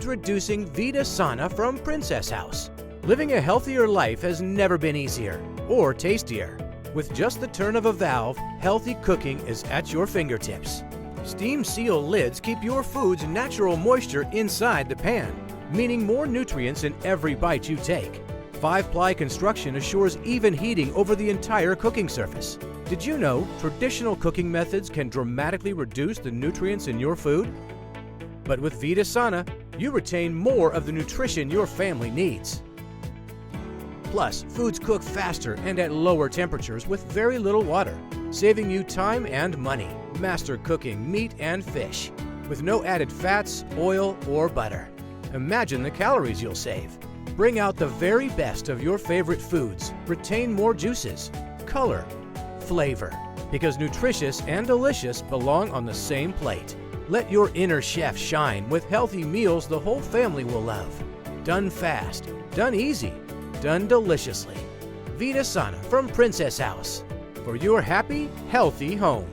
Introducing Vita Sana from Princess House. Living a healthier life has never been easier or tastier. With just the turn of a valve, healthy cooking is at your fingertips. Steam seal lids keep your food's natural moisture inside the pan, meaning more nutrients in every bite you take. 5-ply construction assures even heating over the entire cooking surface. Did you know traditional cooking methods can dramatically reduce the nutrients in your food? But with Vita Sana, you retain more of the nutrition your family needs. Plus, foods cook faster and at lower temperatures with very little water, saving you time and money. Master cooking meat and fish with no added fats, oil, or butter. Imagine the calories you'll save. Bring out the very best of your favorite foods. Retain more juices, color, flavor, because nutritious and delicious belong on the same plate. Let your inner chef shine with healthy meals the whole family will love. Done fast, done easy, done deliciously. Vita Sana from Princess House for your happy, healthy home.